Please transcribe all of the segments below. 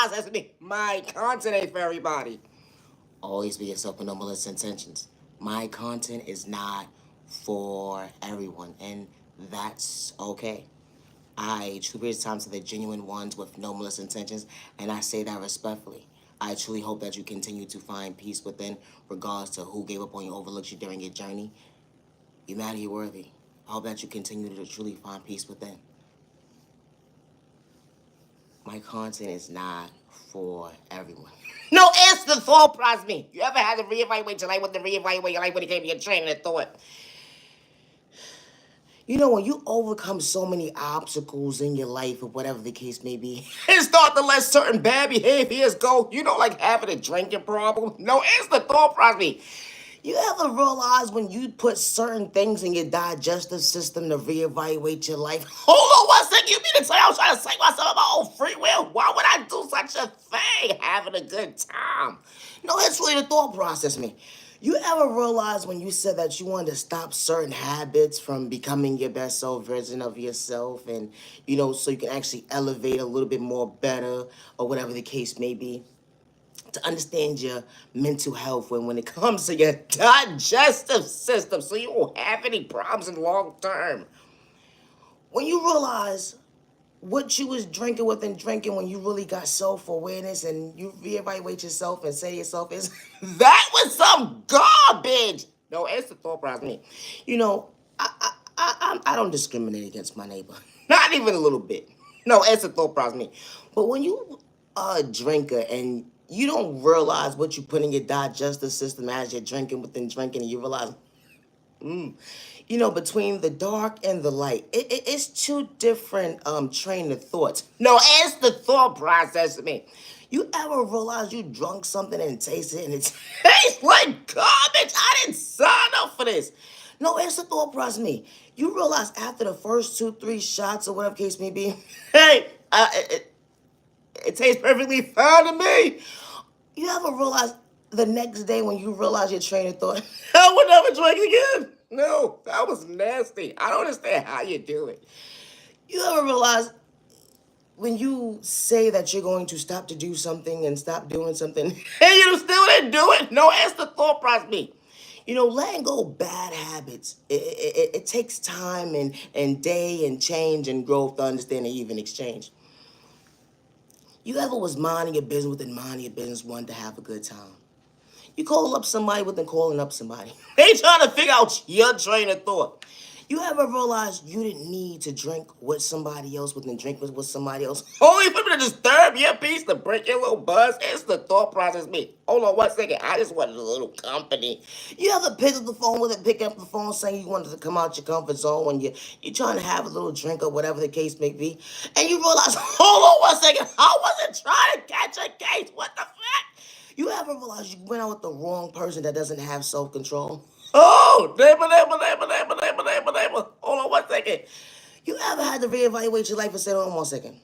process me. My content ain't for everybody. Always be yourself with no malicious intentions. My content is not for everyone, and that's okay. I truly raise time to the genuine ones with no malicious intentions, and I say that respectfully. I truly hope that you continue to find peace within, regardless to who gave up on you, overlooked you during your journey. You matter, you're worthy. I hope that you continue to truly find peace within. My content is not for everyone. No, it's the thought process me. You ever had to reevaluate your life with the reevaluate your life when it came to your training of thought? You know, when you overcome so many obstacles in your life or whatever the case may be, and start to let certain bad behaviors go, you know, like having a drinking problem? No, it's the thought process me. You ever realize when you put certain things in your digestive system to reevaluate your life? Hold on one second. You mean to say I was trying to psych myself about my own free will? Why would I do such a thing? Having a good time. No, it's really the thought process, me. You ever realize when you said that you wanted to stop certain habits from becoming your best self version of yourself and, you know, so you can actually elevate a little bit more better or whatever the case may be? To understand your mental health when it comes to your digestive system so you won't have any problems in long term. When you realize what you was drinking with and drinking when you really got self-awareness and you reevaluate yourself and say to yourself is that was some garbage. No, it's the thought process me. You know, I don't discriminate against my neighbor. Not even a little bit. No, it's the thought process me. But when you are a drinker and you don't realize what you put in your digestive system as you're drinking within drinking and you realize you know, between the dark and the light. It's two different train of thoughts. No, it's the thought process of me. You ever realize you drunk something and taste it and it tastes like garbage? I didn't sign up for this. No, it's the thought process of me. You realize after the first 2, 3 shots or whatever case may be, hey, it tastes perfectly fine to me. You ever realize the next day when you realize your train of thought, I would never drink again? No, that was nasty. I don't understand how you do it. You ever realize when you say that you're going to stop to do something and stop doing something, and you still didn't do it? No, that's the thought process me. You know, letting go of bad habits, it takes time and day and change and growth to understand and even exchange. You ever was minding your business within minding your business, wanting to have a good time? You call up somebody within calling up somebody. They trying to figure out your train of thought. You ever realize you didn't need to drink with somebody else within drink with somebody else? Only for them to disturb your peace, to break your little buzz. It's the thought process me. Hold on one second. I just wanted a little company. You ever pick up the phone with it, pick up the phone saying you wanted to come out your comfort zone when you're trying to have a little drink or whatever the case may be, and you realize, hold on one second, I wasn't trying to catch a case. What the fuck? You ever realize you went out with the wrong person that doesn't have self-control? Oh, neighbor. Hold on one second. You ever had to reevaluate your life and say, hold on one second.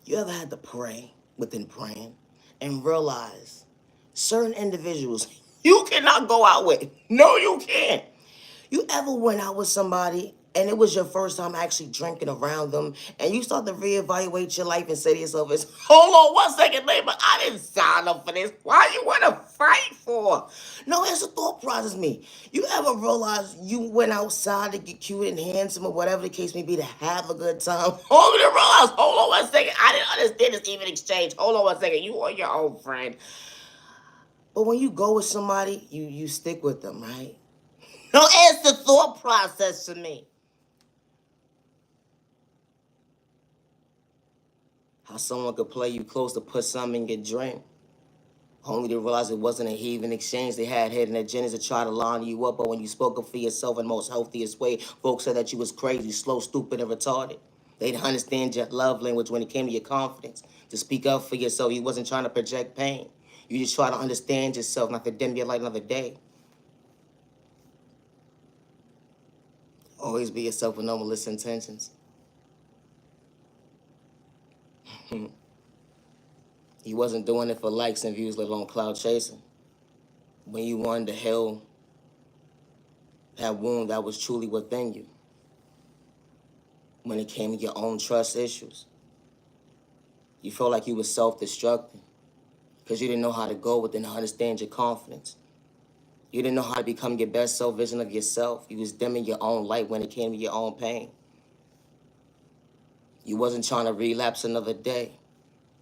You ever had to pray within praying and realize certain individuals you cannot go out with? No, you can't. You ever went out with somebody and it was your first time actually drinking around them and you start to reevaluate your life and say to yourself, hold on one second, neighbor, I didn't sign up for this. Why you want to fight for? No, it's a thought process me. You ever realize you went outside to get cute and handsome or whatever the case may be to have a good time? Only to realize, hold on one second, I didn't understand this even exchange. Hold on one second, you are your own friend. But when you go with somebody, you stick with them, right? No, it's the thought process to me. How someone could play you close to put something in your drink, only to realize it wasn't a heathen exchange. They had hidden agendas to try to line you up, but when you spoke up for yourself in the most healthiest way, folks said that you was crazy, slow, stupid, and retarded. They didn't understand your love language when it came to your confidence. To speak up for yourself, you wasn't trying to project pain. You just try to understand yourself, not to dim your light another day. Always be yourself with no malicious intentions. He wasn't doing it for likes and views, let alone cloud chasing. When you wanted to heal that wound that was truly within you. when it came to your own trust issues. You felt like you were self-destructing because you didn't know how to go within to understand your confidence. You didn't know how to become your best self vision of yourself. You was dimming your own light when it came to your own pain. You wasn't trying to relapse another day.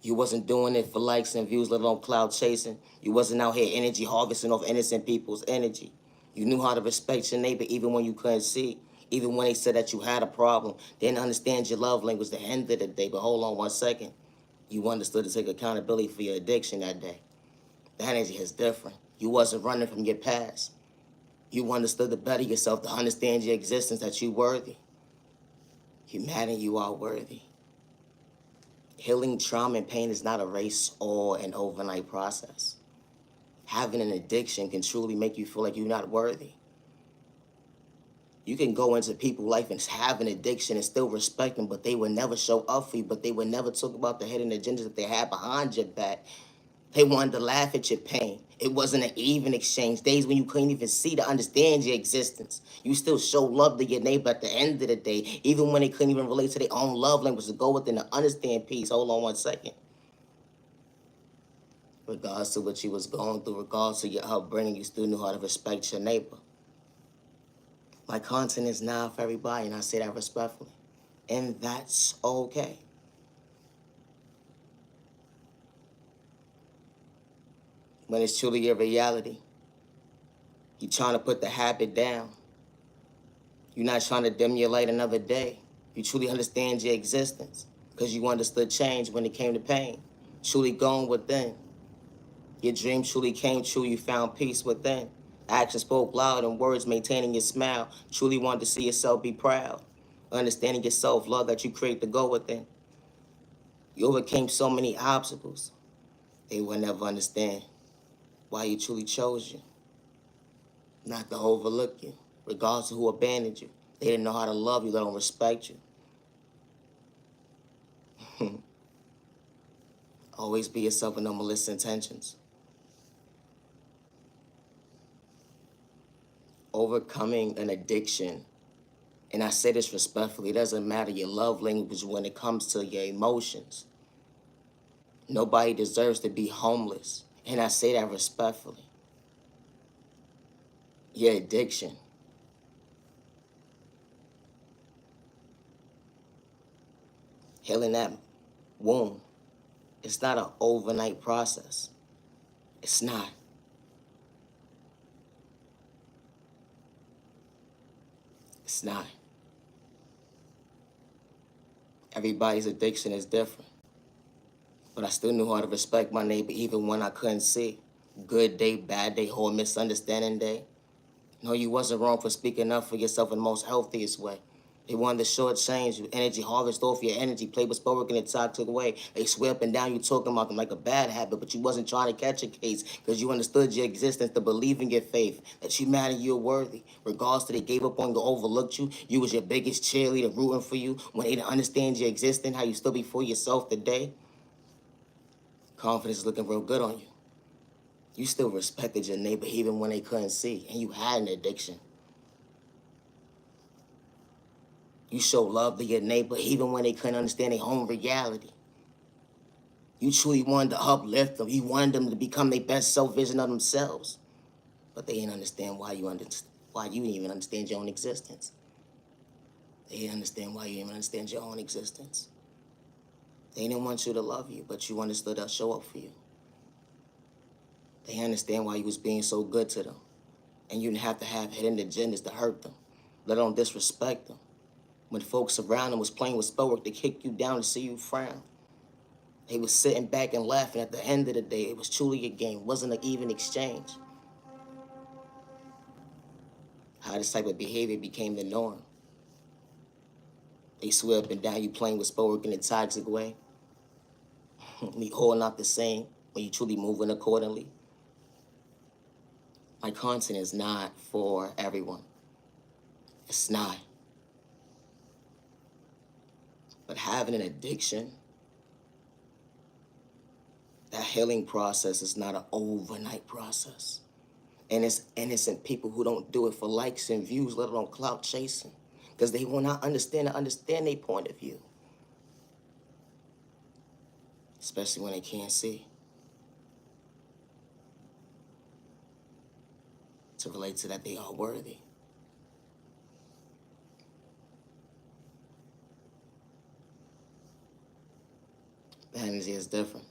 You wasn't doing it for likes and views, let alone cloud chasing. You wasn't out here energy harvesting off innocent people's energy. You knew how to respect your neighbor even when you couldn't see. Even when they said that you had a problem. They didn't understand your love language at the end of the day. But hold on one second. You understood to take accountability for your addiction that day. The energy is different. You wasn't running from your past. You understood to better yourself, to understand your existence, that you worthy. You mad and you are worthy. Healing trauma and pain is not a race or an overnight process. Having an addiction can truly make you feel like you're not worthy. You can go into people's life and have an addiction and still respect them, but they would never show up for you, but they would never talk about the hidden agendas that they had behind your back. They wanted to laugh at your pain. It wasn't an even exchange. Days when you couldn't even see to understand your existence. You still show love to your neighbor at the end of the day, even when they couldn't even relate to their own love language to go within to understand peace. Hold on one second. Regardless to what you was going through, regardless to your upbringing, you still knew how to respect your neighbor. My content is not for everybody, and I say that respectfully. And that's okay. When it's truly your reality, you're trying to put the habit down. You're not trying to dim your light another day. You truly understand your existence because you understood change when it came to pain. Truly going within. Your dream truly came true. You found peace within. Action spoke loud and words maintaining your smile. Truly wanted to see yourself be proud. Understanding your self-love that you create to go within. You overcame so many obstacles. They will never understand why you truly chose you. Not to overlook you, regardless of who abandoned you. They didn't know how to love you, they don't respect you. Always be yourself with no malicious intentions. Overcoming an addiction, and I say this respectfully, it doesn't matter your love language when it comes to your emotions. Nobody deserves to be homeless, and I say that respectfully. Your addiction. Healing that wound. It's not an overnight process. It's not. It's not. Everybody's addiction is different. But I still knew how to respect my neighbor even when I couldn't see. Good day, bad day, whole misunderstanding day. No, you wasn't wrong for speaking up for yourself in the most healthiest way. They wanted to shortchange you, energy harvest off your energy, play with spoke and the took away. They swear up and down you talking about them like a bad habit, but you wasn't trying to catch a case because you understood your existence, to believe in your faith, that you matter, you're worthy. Regardless to they gave up on you, overlooked you, you was your biggest cheerleader rooting for you when they didn't understand your existence, how you stood before yourself today. Confidence is looking real good on you. You still respected your neighbor even when they couldn't see, and you had an addiction. You show love to your neighbor even when they couldn't understand their own reality. You truly wanted to uplift them. You wanted them to become their best self vision of themselves. But they didn't understand why you didn't even understand your own existence. They didn't understand why you didn't even understand your own existence. They didn't want you to love you, but you understood they'll show up for you. They understand why you was being so good to them. And you didn't have to have hidden agendas to hurt them, let alone disrespect them. When folks around them was playing with spellwork to kick you down to see you frown. They was sitting back and laughing. At the end of the day, it was truly a game. It wasn't an even exchange. How this type of behavior became the norm. They swear up and down you playing with spellwork in a toxic way. We all not the same when you truly moving accordingly. My content is not for everyone. It's not. But having an addiction, that healing process is not an overnight process. And it's innocent people who don't do it for likes and views, let alone clout chasing. because they will not understand their point of view, especially when they can't see. To relate to that they are worthy. The energy is different.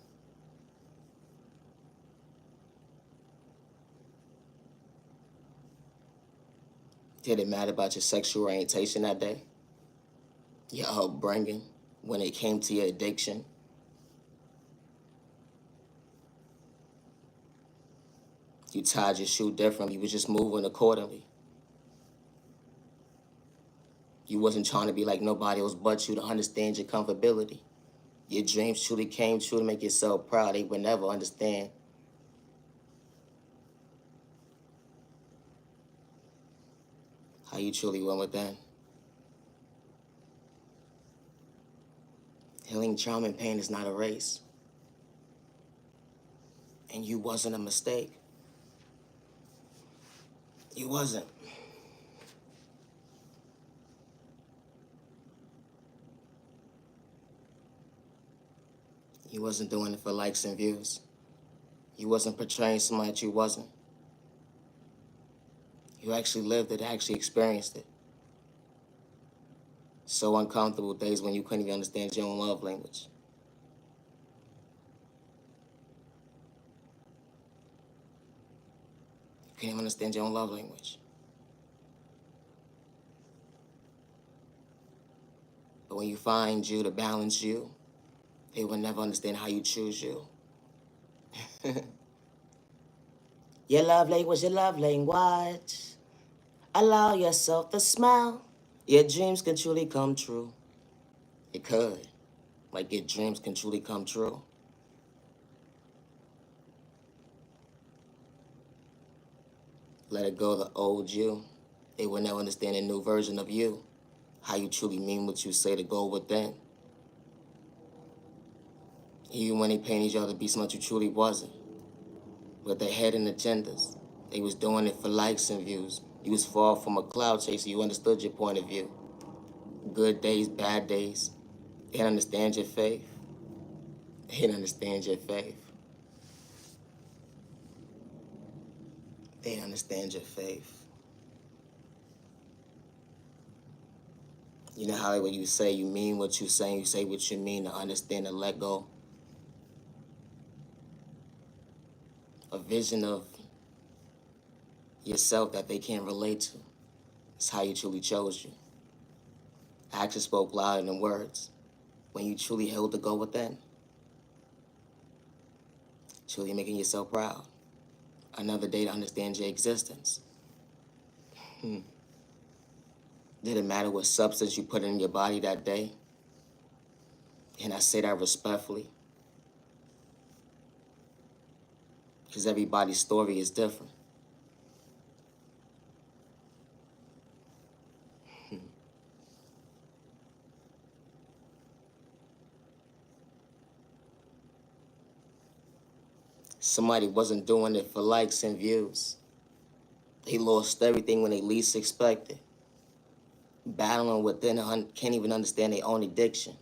Did it matter about your sexual orientation that day? Your upbringing, when it came to your addiction? You tied your shoe differently. You was just moving accordingly. You wasn't trying to be like nobody else but you to understand your comfortability. Your dreams truly came true to make yourself proud. They would never understand how you truly went within. Healing trauma and pain is not a race. And you wasn't a mistake. You wasn't. You wasn't doing it for likes and views. You wasn't portraying somebody that you wasn't. You actually lived it, actually experienced it. So uncomfortable days when you couldn't even understand your own love language. You couldn't even understand your own love language. But when you find you to balance you, they will never understand how you choose you. Your love language, your love language. Allow yourself to smile. Your dreams can truly come true. It could. Like your dreams can truly come true. Let it go, the old you. They will never understand a new version of you. How you truly mean what you say to go within. Even when they painted y'all to be something you truly wasn't. With their head and agendas. They was doing it for likes and views. You was far from a cloud chaser. You understood your point of view. Good days, bad days. They didn't understand your faith. They didn't understand your faith. They didn't understand your faith. You know how when you say you mean what you say what you mean to understand and let go. A vision of yourself that they can't relate to. It's how you truly chose you. Actions spoke louder than words. When you truly held to go within. Truly making yourself proud. Another day to understand your existence. Did it matter what substance you put in your body that day? And I say that respectfully. Because everybody's story is different. Somebody wasn't doing it for likes and views. They lost everything when they least expected. Battling within, can't even understand their own addiction.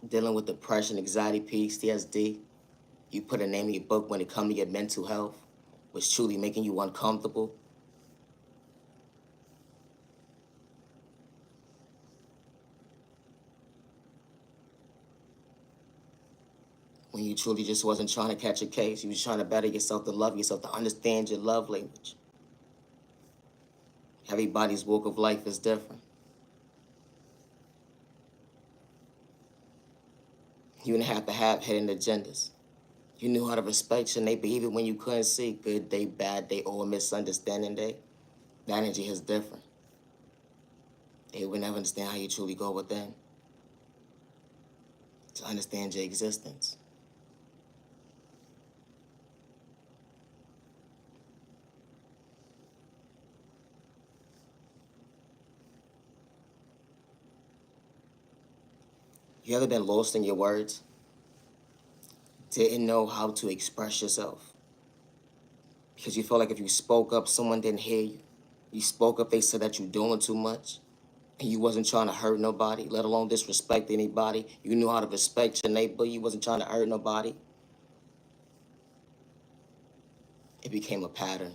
Dealing with depression, anxiety, PTSD. You put a name in your book when it comes to your mental health, was truly making you uncomfortable. When you truly just wasn't trying to catch a case, you was trying to better yourself, to love yourself, to understand your love language. Everybody's walk of life is different. You didn't have to have hidden agendas. You knew how to respect your neighbor even when you couldn't see. Good day, bad day, or misunderstanding day. The energy is different. They would never understand how you truly go within. To understand your existence. You ever been lost in your words? Didn't know how to express yourself? Because you felt like if you spoke up, someone didn't hear you. You spoke up, they said that you doing too much. And you wasn't trying to hurt nobody, let alone disrespect anybody. You knew how to respect your neighbor. You wasn't trying to hurt nobody. It became a pattern.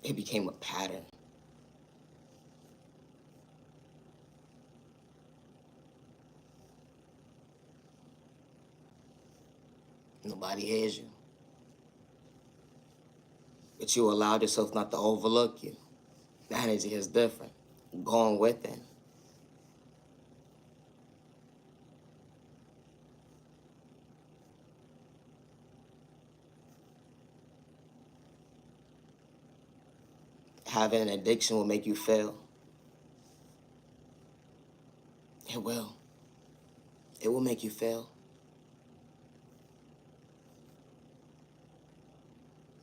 It became a pattern. Nobody hears you. But you allowed yourself not to overlook you. The energy is different. Going with it. Having an addiction will make you fail. It will. It will make you fail.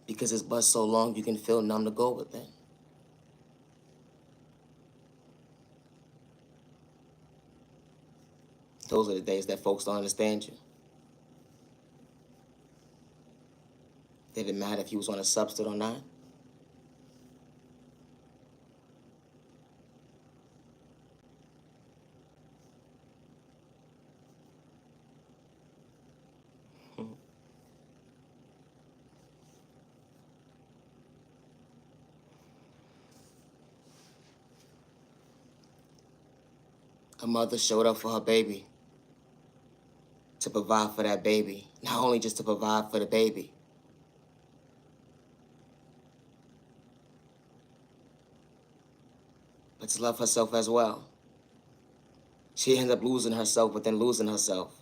Because it's but so long you can feel numb to go with it. Those are the days that folks don't understand you. It didn't matter if you was on a substance or not. A mother showed up for her baby to provide for that baby. Not only just to provide for the baby, but to love herself as well. She ended up losing herself within losing herself.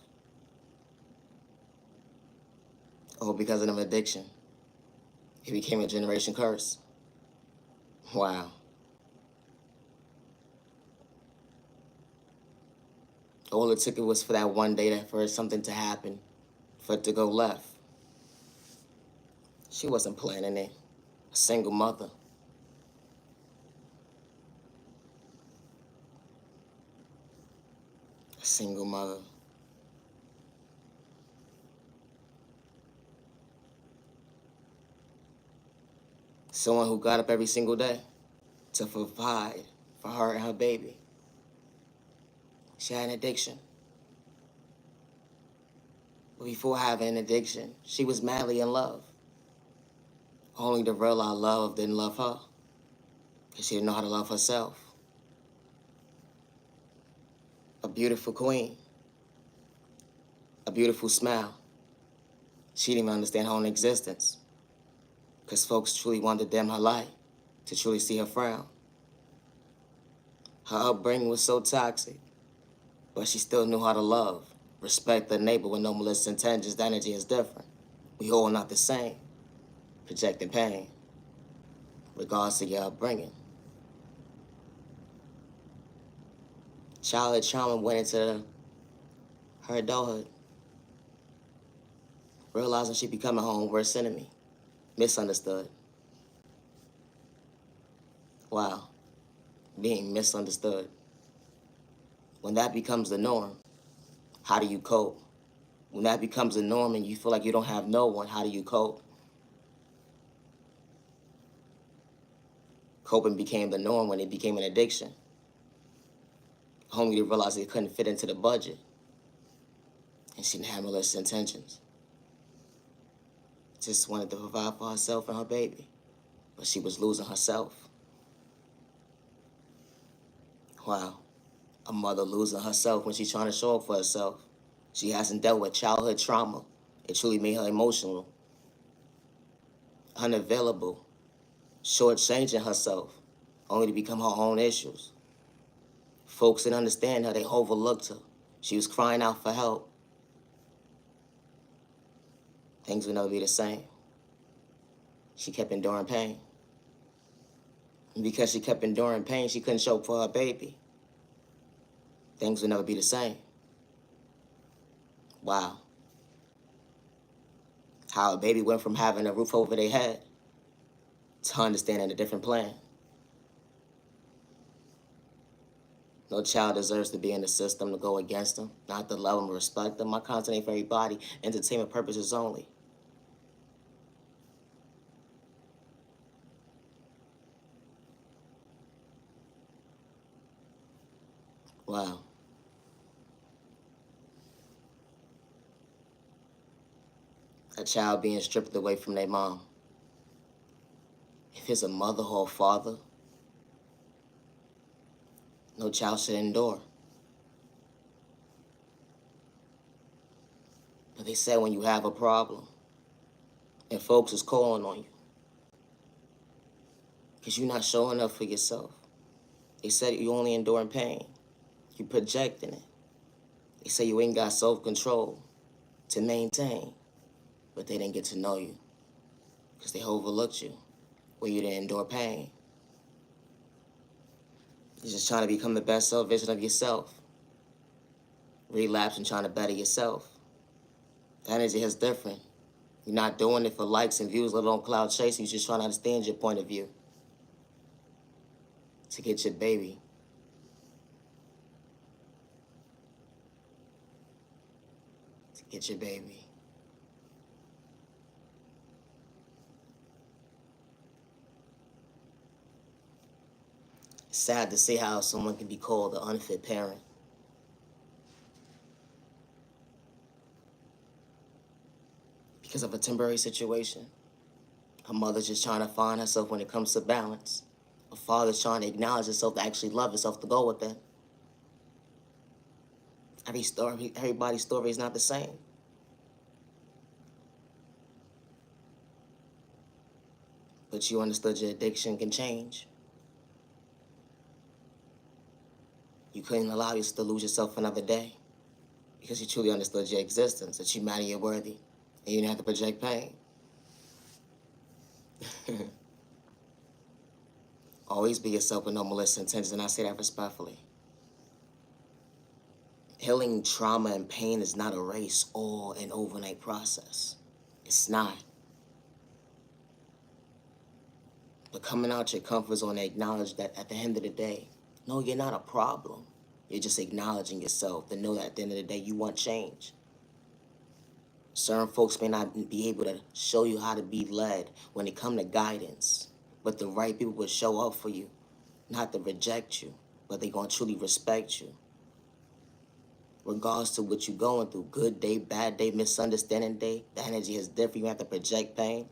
All because of an addiction. It became a generation curse. Wow. All it took was for that one day for something to happen, for it to go left. She wasn't planning it. A single mother. A single mother. Someone who got up every single day to provide for her and her baby. She had an addiction. But before having an addiction, she was madly in love. Only to realize love didn't love her. Because she didn't know how to love herself. A beautiful queen. A beautiful smile. She didn't even understand her own existence. Because folks truly wanted to dim her light, to truly see her frown. Her upbringing was so toxic, but she still knew how to love, respect the neighbor with no malicious intentions. The energy is different. We all not the same, projecting pain, regardless of your upbringing. Childhood trauma went into her adulthood, realizing she became her own worst enemy, misunderstood. Wow, being misunderstood. When that becomes the norm, how do you cope? When that becomes the norm and you feel like you don't have no one, how do you cope? Coping became the norm when it became an addiction. Only to realize it couldn't fit into the budget. And she didn't have malicious intentions. Just wanted to provide for herself and her baby. But she was losing herself. Wow. A mother losing herself when she's trying to show up for herself. She hasn't dealt with childhood trauma. It truly made her emotional, unavailable, shortchanging herself, only to become her own issues. Folks didn't understand her. They overlooked her. She was crying out for help. Things would never be the same. She kept enduring pain. And because she kept enduring pain, she couldn't show up for her baby. Things would never be the same. Wow. How a baby went from having a roof over their head to understanding a different plan. No child deserves to be in the system to go against them, not to love them, respect them. My content ain't for everybody. Entertainment purposes only. Wow. A child being stripped away from their mom. If it's a mother or a father, no child should endure. But they said when you have a problem and folks is calling on you because you're not showing up for yourself. They said you only enduring pain. You projecting it. They say you ain't got self-control to maintain, but they didn't get to know you because they overlooked you where you didn't endure pain. You're just trying to become the best self version of yourself. Relapse and trying to better yourself. The energy is different. You're not doing it for likes and views, let alone cloud chasing. You're just trying to understand your point of view. To get your baby. To get your baby. It's sad to see how someone can be called an unfit parent. Because of a temporary situation. A mother's just trying to find herself when it comes to balance. A father's trying to acknowledge himself to actually love himself to go with it. Everybody's story is not the same. But you understood your addiction can change. You couldn't allow yourself to lose yourself another day because you truly understood your existence, that you matter, you're worthy, and you didn't have to project pain. Always be yourself with no malicious intentions, and I say that respectfully. Healing trauma and pain is not a race or an overnight process. It's not. But coming out your comfort zone and acknowledge that at the end of the day, no, you're not a problem. You're just acknowledging yourself to know that at the end of the day, you want change. Certain folks may not be able to show you how to be led when it comes to guidance, but the right people will show up for you, not to reject you, but they're going to truly respect you. Regardless to what you're going through, good day, bad day, misunderstanding day, the energy is different. You have to project pain.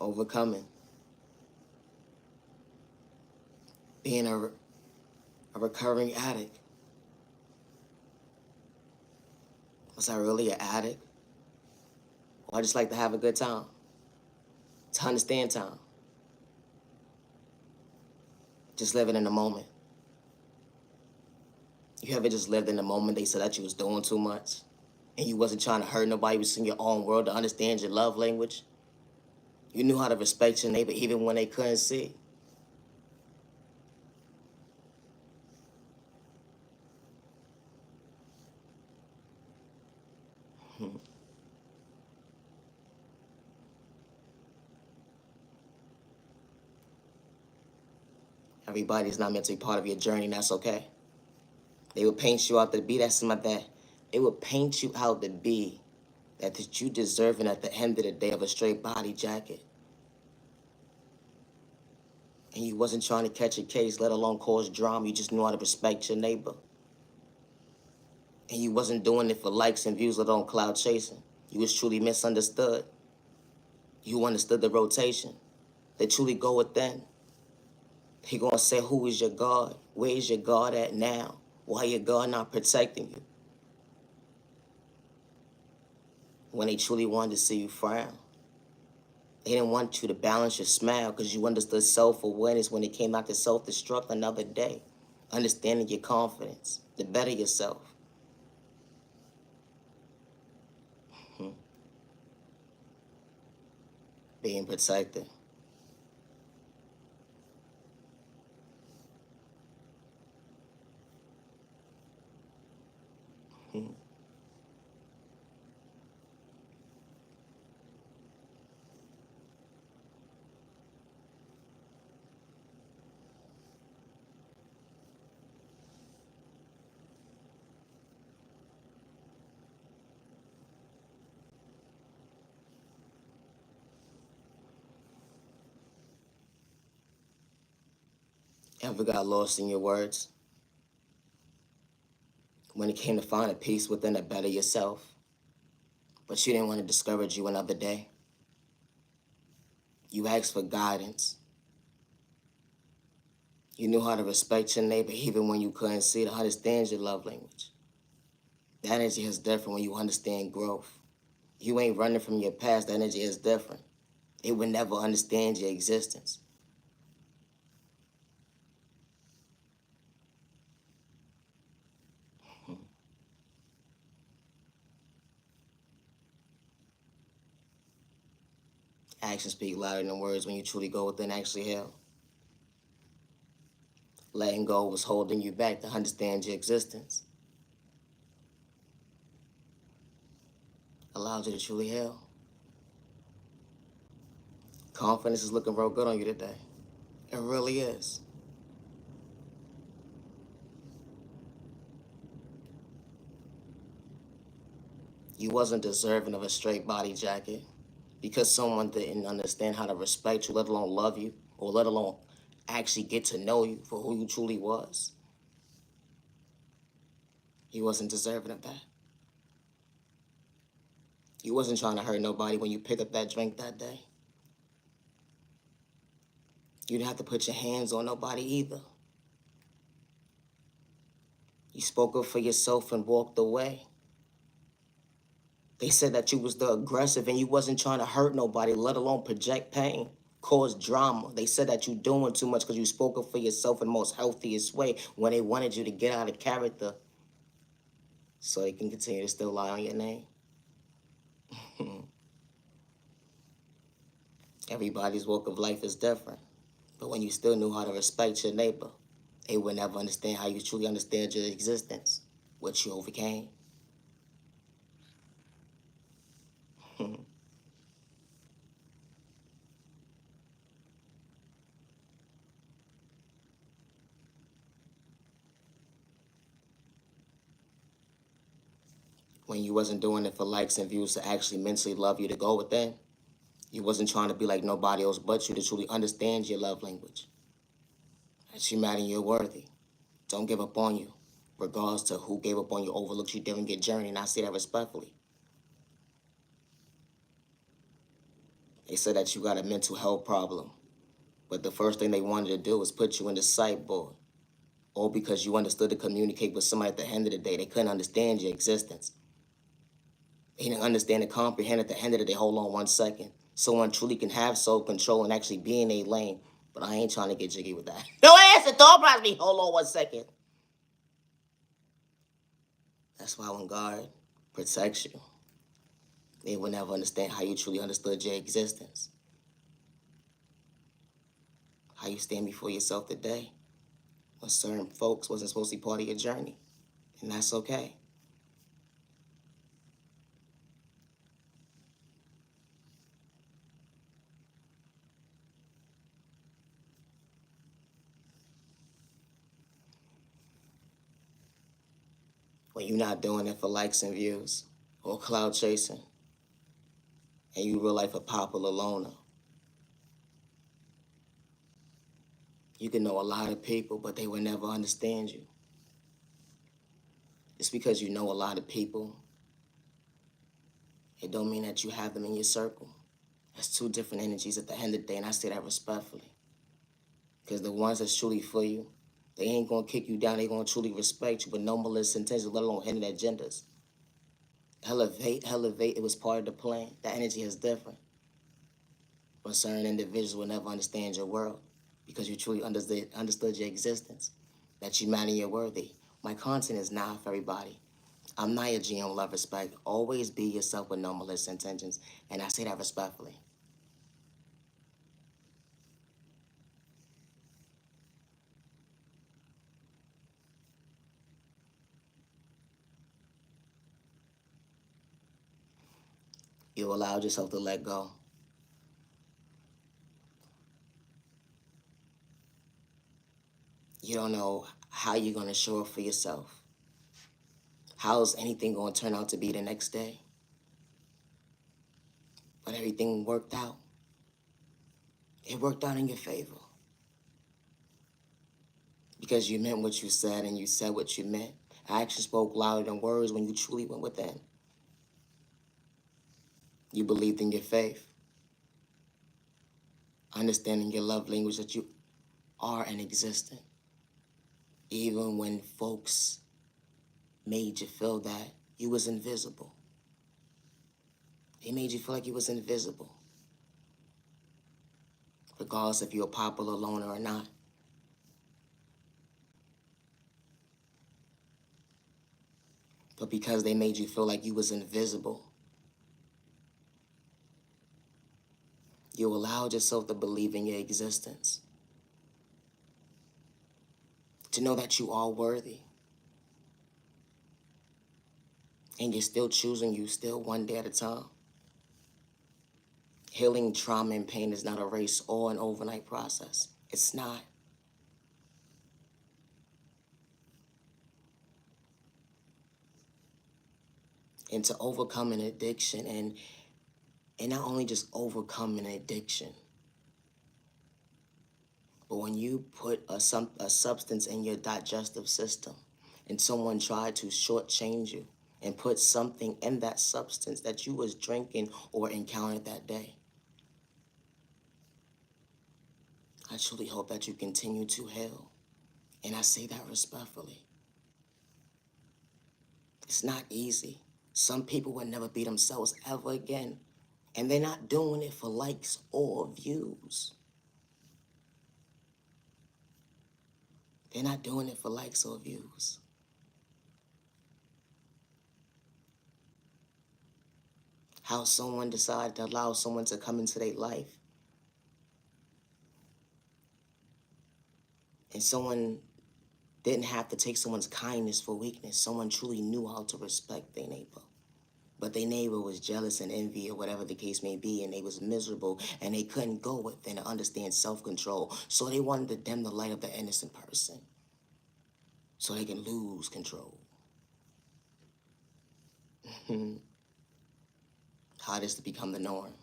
Overcoming. Being a recurring addict. Was I really an addict? Or I just like to have a good time? To understand time. Just living in the moment. You ever just lived in the moment they said that you was doing too much? And you wasn't trying to hurt nobody, you was in your own world to understand your love language? You knew how to respect your neighbor even when they couldn't see. Everybody's not meant to be part of your journey, and that's okay. They would paint you out to be that something like that. They would paint you out to be that you deserving at the end of the day of a straight body jacket. And you wasn't trying to catch a case, let alone cause drama. You just knew how to respect your neighbor. And you wasn't doing it for likes and views, let alone cloud chasing. You was truly misunderstood. You understood the rotation. They truly go within. He gonna say, who is your God? Where is your God at now? Why your God not protecting you? When they truly wanted to see you frown. They didn't want you to balance your smile because you understood self-awareness when it came out to self-destruct another day. Understanding your confidence, to better yourself. Being protected. Ever got lost in your words when it came to find a peace within a better yourself, but you didn't want to discourage you another day? You asked for guidance. You knew how to respect your neighbor even when you couldn't see it or understand your love language. That energy is different when you understand growth. You ain't running from your past. That energy is different. It would never understand your existence. Actions speak louder than words when you truly go within, actually heal. Letting go was holding you back to understand your existence. Allowed you to truly heal. Confidence is looking real good on you today. It really is. You wasn't deserving of a straight body jacket because someone didn't understand how to respect you, let alone love you, or let alone actually get to know you for who you truly was. You wasn't deserving of that. You wasn't trying to hurt nobody when you picked up that drink that day. You didn't have to put your hands on nobody either. You spoke up for yourself and walked away. They said that you was the aggressive and you wasn't trying to hurt nobody, let alone project pain, cause drama. They said that you doing too much because you spoke up for yourself in the most healthiest way when they wanted you to get out of character so they can continue to still lie on your name. Everybody's walk of life is different. But when you still knew how to respect your neighbor, they would never understand how you truly understand your existence, what you overcame. When you wasn't doing it for likes and views to actually mentally love you to go within. You wasn't trying to be like nobody else but you to truly understand your love language. That you matter and you're worthy. Don't give up on you. Regardless to who gave up on you, overlooked you during your journey, and I say that respectfully. They said that you got a mental health problem, but the first thing they wanted to do was put you in the psych board. All because you understood to communicate with somebody at the end of the day. They couldn't understand your existence. They didn't understand and comprehend at the end of the day. Hold on 1 second. Someone truly can have self-control and actually be in a lane. But I ain't trying to get jiggy with that. No answer, thought process me. Hold on 1 second. That's why when God protects you, they will never understand how you truly understood your existence. How you stand before yourself today when certain folks wasn't supposed to be part of your journey. And that's okay. When you're not doing it for likes and views or cloud chasing, and you real life a popular loner. You can know a lot of people, but they will never understand you. Just because you know a lot of people, it don't mean that you have them in your circle. That's two different energies at the end of the day, and I say that respectfully. Because the ones that's truly for you, they ain't gonna kick you down, they gonna truly respect you with no malicious intentions, let alone hidden agendas. Elevate, it was part of the plan. That energy is different. But certain individuals will never understand your world because you truly understood your existence, that you matter, you're worthy. My content is not for everybody. I'm not your GM, love, respect. Always be yourself with no malicious intentions, and I say that respectfully. You allowed yourself to let go. You don't know how you're going to show up for yourself. How's anything going to turn out to be the next day? But everything worked out. It worked out in your favor. Because you meant what you said and you said what you meant. Actions spoke louder than words when you truly went within. You believed in your faith. Understanding your love language that you are and existent. Even when folks made you feel that you was invisible. They made you feel like you was invisible. Regardless if you're a popular loner or not. But because they made you feel like you was invisible, you allowed yourself to believe in your existence. To know that you are worthy. And you're still choosing you, still one day at a time. Healing trauma and pain is not a race or an overnight process. It's not. And to overcome an addiction and not only just overcome an addiction, but when you put a substance in your digestive system and someone tried to shortchange you and put something in that substance that you was drinking or encountered that day, I truly hope that you continue to heal. And I say that respectfully. It's not easy. Some people will never be themselves ever again. And they're not doing it for likes or views. They're not doing it for likes or views. How someone decided to allow someone to come into their life. And someone didn't have to take someone's kindness for weakness. Someone truly knew how to respect their neighbor. But their neighbor was jealous and envy or whatever the case may be, and they was miserable, and they couldn't go within to understand self-control. So they wanted to dim the light of the innocent person so they can lose control. How this to become the norm.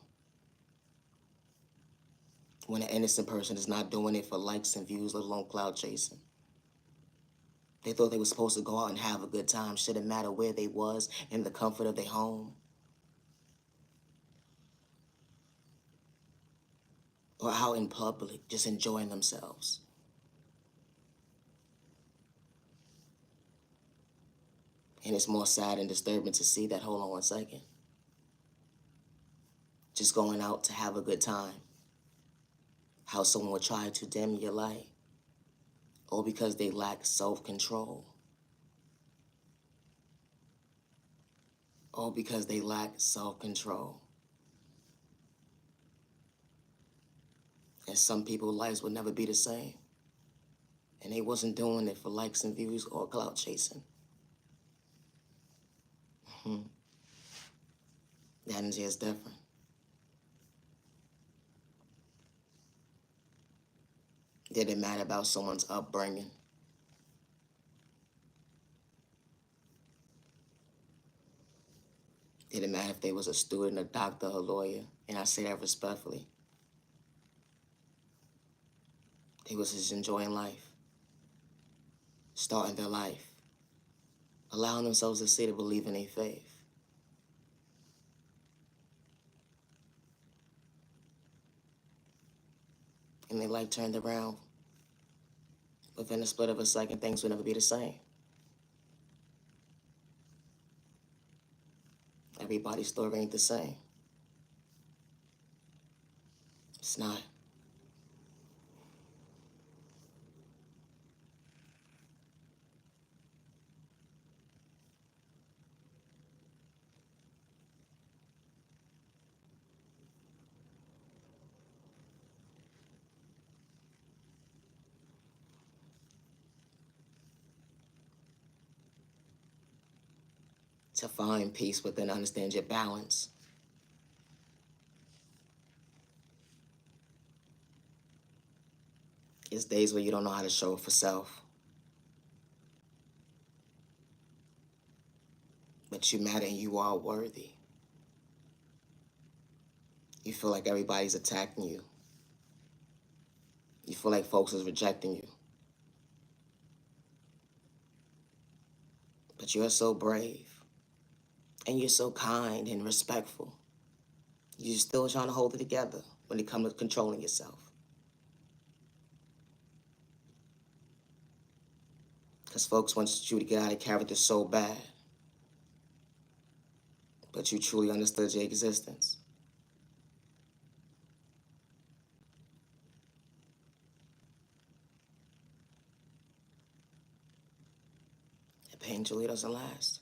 When an innocent person is not doing it for likes and views, let alone cloud chasing. They thought they were supposed to go out and have a good time. Shouldn't matter where they was, in the comfort of their home. Or out in public, just enjoying themselves. And it's more sad and disturbing to see that, hold on one second. Just going out to have a good time. How someone will try to dim your light. Or because they lack self-control. Or because they lack self-control. And some people's lives would never be the same. And they wasn't doing it for likes and views or clout chasing. The energy is different. They didn't matter about someone's upbringing. It didn't matter if they was a student, a doctor, a lawyer. And I say that respectfully. They was just enjoying life. Starting their life. Allowing themselves to say to believe in their faith. And their life turned around. Within a split of a second, things would never be the same. Everybody's story ain't the same. It's not. To find peace within, understand your balance. It's days where you don't know how to show up for self, but you matter and you are worthy. You feel like everybody's attacking you. You feel like folks is rejecting you. But you're so brave and you're so kind and respectful. You're still trying to hold it together when it comes to controlling yourself. Because folks want you to get out of character so bad, but you truly understood your existence. And pain truly doesn't last.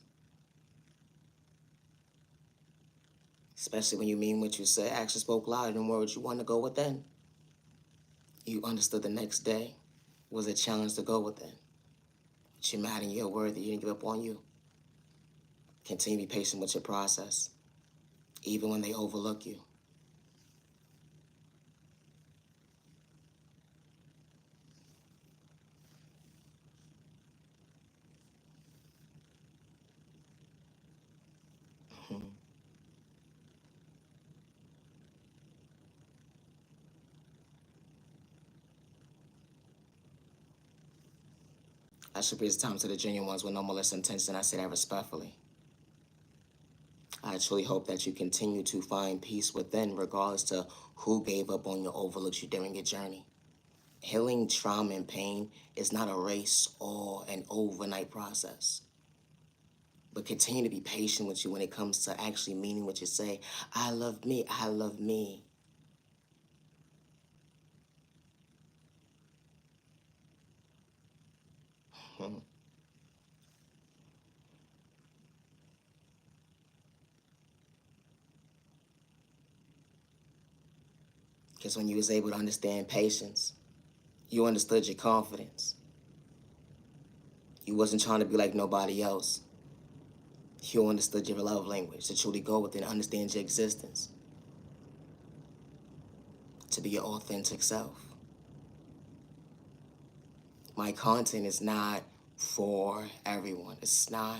Especially when you mean what you say. Actions spoke louder than words. You want to go within. You understood the next day was a challenge to go within. But you're mad and you're worthy. You didn't give up on you. Continue to be patient with your process, even when they overlook you. I should be his time to the genuine ones with no malicious intention. I say that respectfully. I truly hope that you continue to find peace within, regardless to who gave up on you, overlooked you during your journey. Healing trauma and pain is not a race or an overnight process. But continue to be patient with you when it comes to actually meaning what you say. I love me. I love me. Because when you was able to understand patience, you understood your confidence. You wasn't trying to be like nobody else. You understood your love language to truly go within, understand your existence, to be your authentic self. My content is not for everyone. It's not.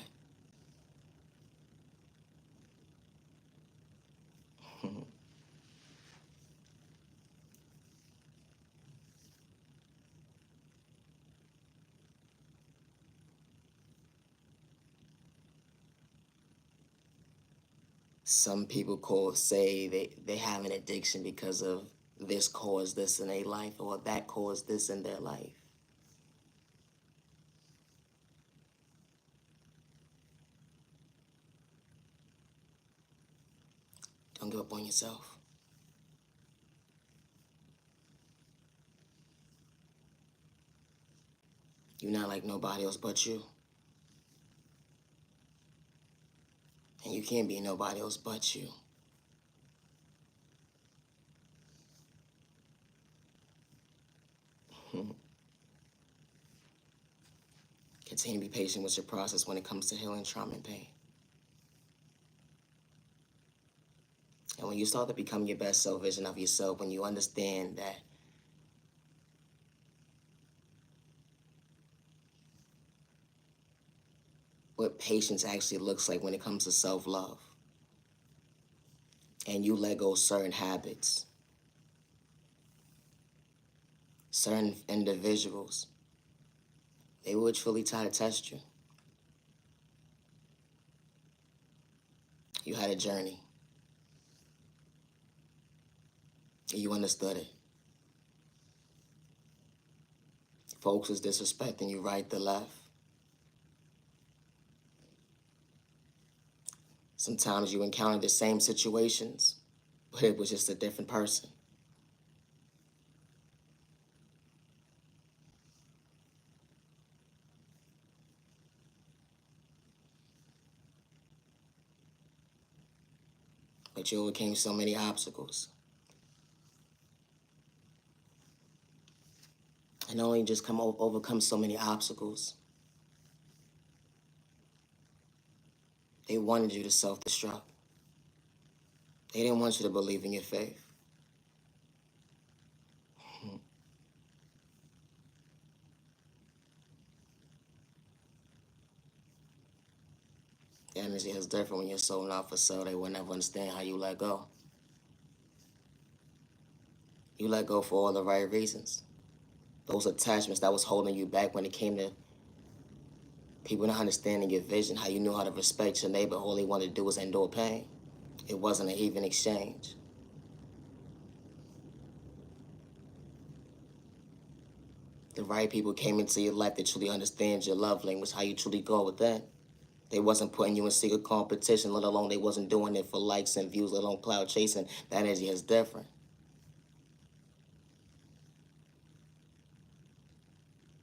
Some people say they have an addiction because of this caused this in their life or that caused this in their life. Don't give up on yourself. You're not like nobody else but you. And you can't be nobody else but you. Continue to be patient with your process when it comes to healing trauma and pain. And when you start to become your best self vision of yourself, when you understand that what patience actually looks like when it comes to self-love, and you let go of certain habits, certain individuals, they would truly try to test you. You had a journey. And you understood it. Folks is disrespecting you right to left. Sometimes you encounter the same situations, but it was just a different person. But you overcame so many obstacles. And not only just overcome so many obstacles, they wanted you to self-destruct. They didn't want you to believe in your faith. The energy is different when you're soul not for sale. They will never understand how you let go. You let go for all the right reasons. Those attachments that was holding you back when it came to people not understanding your vision, how you knew how to respect your neighbor, all they wanted to do was endure pain. It wasn't an even exchange. The right people came into your life that truly understands your love language, how you truly go with that. They wasn't putting you in secret competition, let alone they wasn't doing it for likes and views, let alone cloud chasing. That energy is different.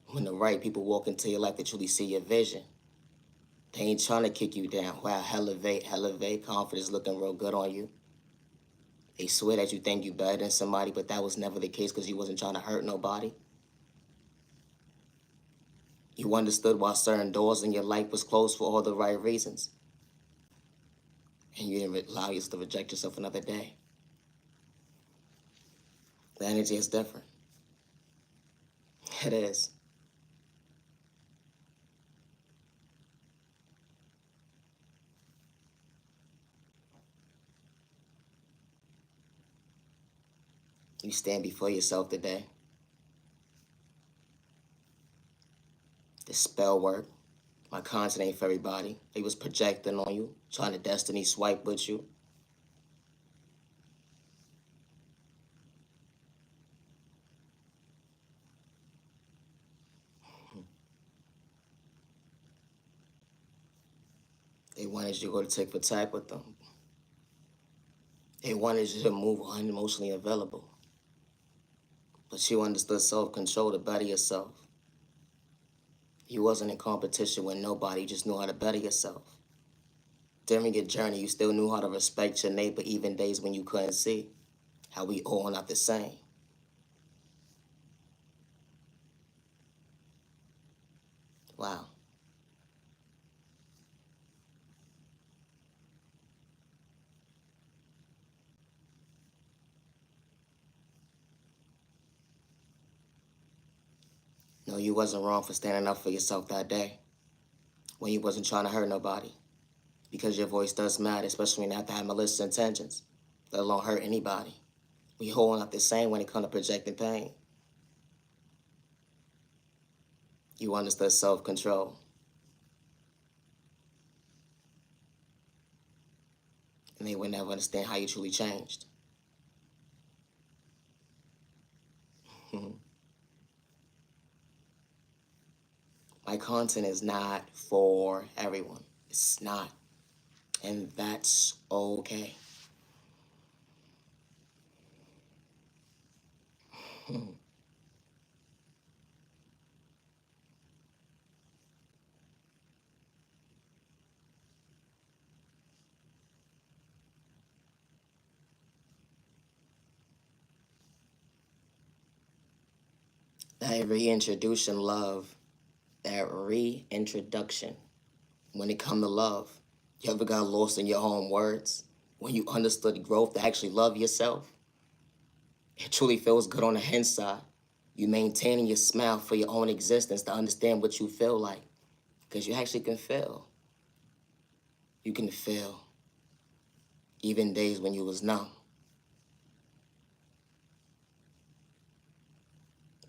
When the right people walk into your life that truly see your vision, they ain't trying to kick you down. Wow, elevate, confidence looking real good on you. They swear that you think you better than somebody, but that was never the case because you wasn't trying to hurt nobody. You understood why certain doors in your life was closed for all the right reasons. And you didn't allow yourself to reject yourself another day. The energy is different. It is. You stand before yourself today. The spell work. My content ain't for everybody. They was projecting on you, trying to destiny swipe with you. They wanted you to go to tick for tack with them. They wanted you to move unemotionally available. But you understood self-control to better yourself. You wasn't in competition with nobody, you just knew how to better yourself. During your journey, you still knew how to respect your neighbor, even days when you couldn't see. How we all not the same. Wow. No, you wasn't wrong for standing up for yourself that day. When you wasn't trying to hurt nobody. Because your voice does matter, especially when you have to have malicious intentions. Let alone hurt anybody. We all not the same when it comes to projecting pain. You understood self-control. And they would never understand how you truly changed. My content is not for everyone. It's not. And that's okay. That reintroduction love, that reintroduction, when it come to love, you ever got lost in your own words? When you understood growth to actually love yourself? It truly feels good on the inside. You maintaining your smile for your own existence to understand what you feel like. Because you actually can feel. You can feel. Even days when you was numb.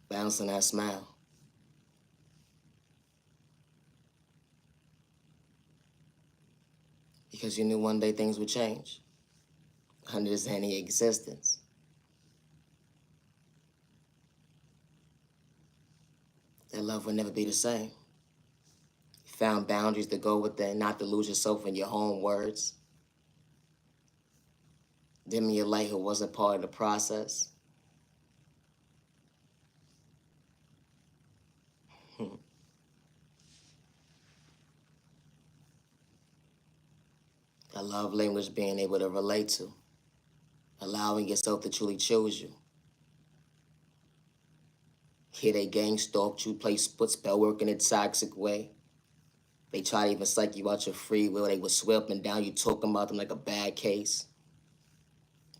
Bouncing that smile. Because you knew one day things would change. Understanding your existence. That love would never be the same. You found boundaries to go with it, not to lose yourself in your own words. Dimming your light who wasn't part of the process. That love language being able to relate to. Allowing yourself to truly choose you. Here they gang stalked you, play split spell work in a toxic way. They try to even psych you out your free will. They would swear up and down you talking about them like a bad case.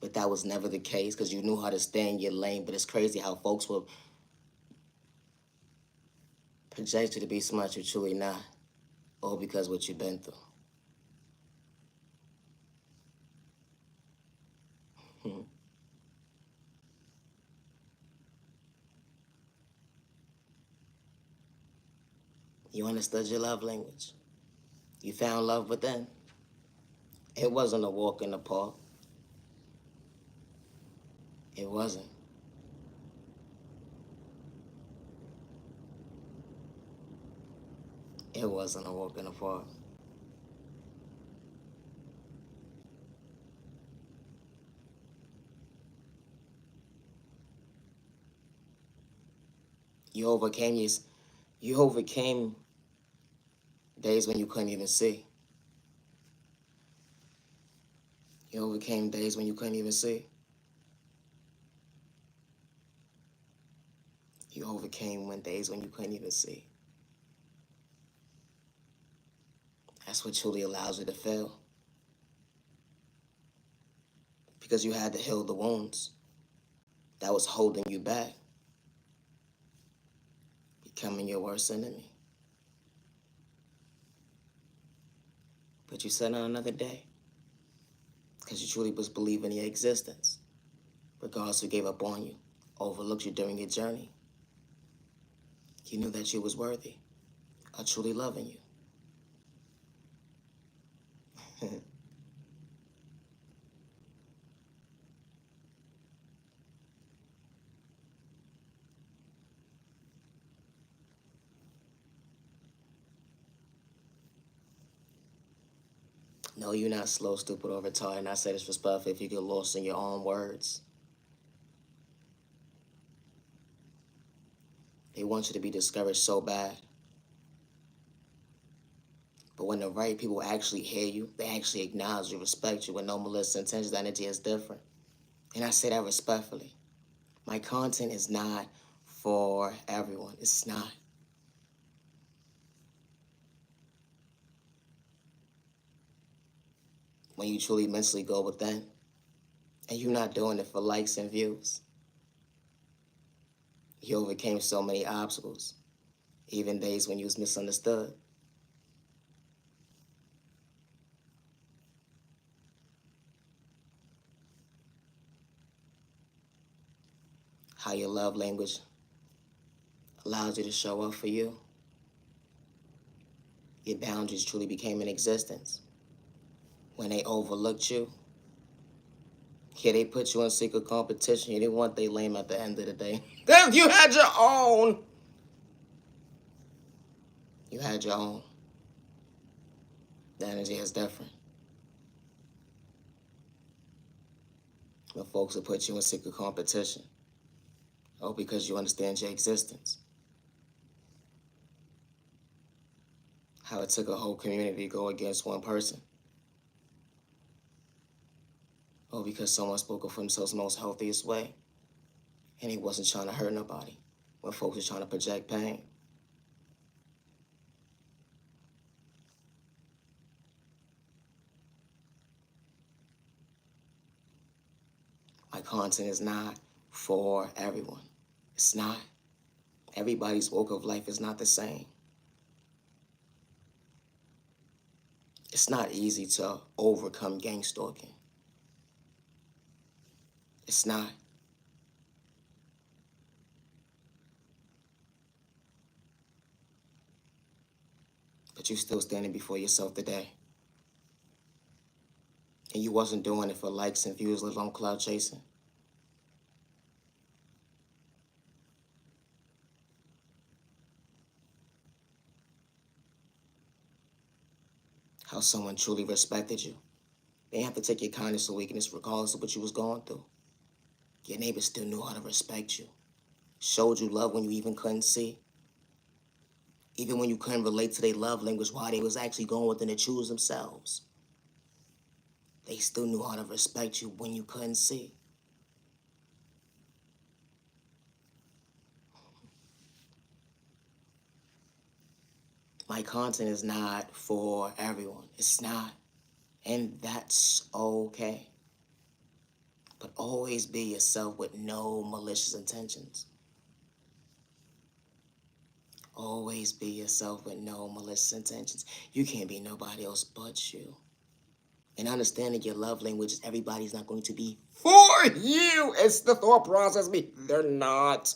But that was never the case because you knew how to stay in your lane. But it's crazy how folks will project you to be smart you're truly not. All because what you've been through. You understood your love language. You found love within. It wasn't a walk in the park. It wasn't. It wasn't a walk in the park. You overcame your, you overcame days when you couldn't even see. You overcame days when you couldn't even see. You overcame days when you couldn't even see. That's what truly allows you to fail. Because you had to heal the wounds that was holding you back, becoming your worst enemy. But you said on another day, because you truly was believing in your existence, regardless who gave up on you, overlooked you during your journey. You knew that you was worthy of truly loving you. No, you're not slow, stupid, or retarded. And I say this respectfully if you get lost in your own words. They want you to be discouraged so bad. But when the right people actually hear you, they actually acknowledge you, respect you with no malicious intentions, the energy is different. And I say that respectfully. My content is not for everyone. It's not. When you truly mentally go within, and you're not doing it for likes and views. You overcame so many obstacles, even days when you was misunderstood. How your love language allows you to show up for you. Your boundaries truly became in existence. When they overlooked you, yeah, they put you in secret competition. You didn't want they lame at the end of the day. You had your own. You had your own. The energy is different. When folks will put you in secret competition. Oh, because you understand your existence. How it took a whole community to go against one person. Oh, because someone spoke up for themselves the most healthiest way. And he wasn't trying to hurt nobody. When folks were trying to project pain. My content is not for everyone. It's not. Everybody's walk of life is not the same. It's not easy to overcome gang stalking. It's not. But you're still standing before yourself today. And you wasn't doing it for likes and views, let alone cloud chasing. How someone truly respected you. They have to take your kindness or weakness regardless of what you was going through. Your neighbors still knew how to respect you. Showed you love when you even couldn't see. Even when you couldn't relate to their love language, why they was actually going within to choose themselves. They still knew how to respect you when you couldn't see. My content is not for everyone. It's not. And that's okay. But always be yourself with no malicious intentions. Always be yourself with no malicious intentions. You can't be nobody else but you. And understanding your love language, everybody's not going to be for you. It's the thought process. They're not.